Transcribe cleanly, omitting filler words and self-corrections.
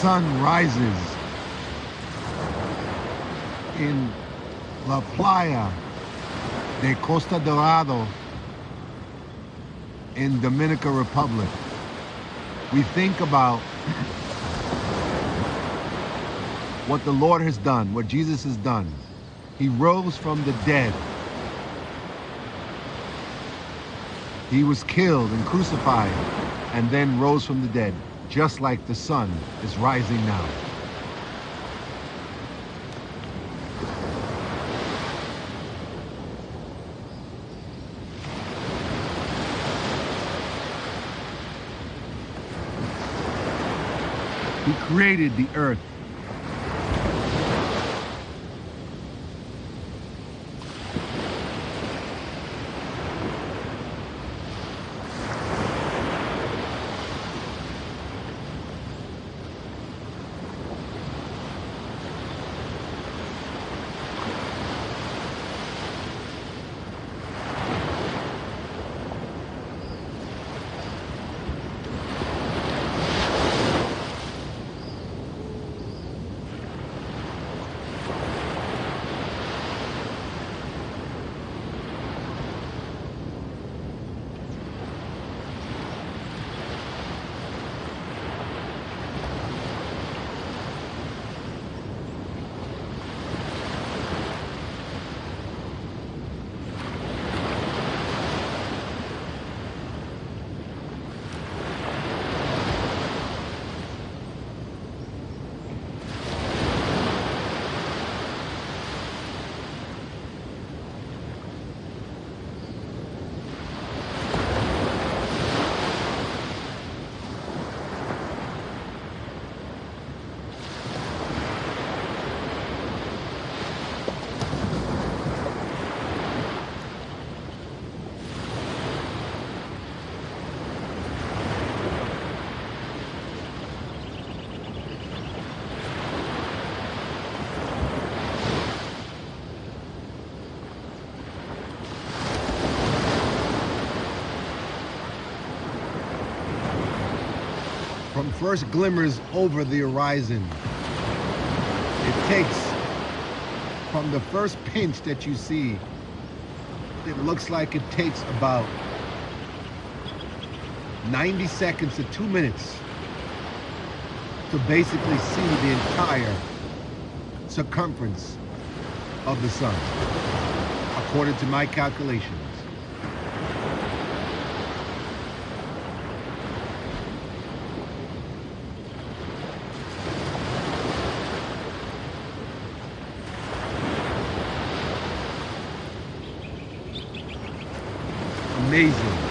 sun rises in La Playa de Costa Dorado in Dominica Republic, we think about what the Lord has done, what Jesus has done. He rose from the dead. He was killed and crucified and then rose from the dead, just like the sun is rising now. He created the earth. From first glimmers over the horizon, it takes, from the first pinch that you see, it looks like it takes about 90 seconds to 2 minutes to basically see the entire circumference of the sun, according to my calculations. Amazing.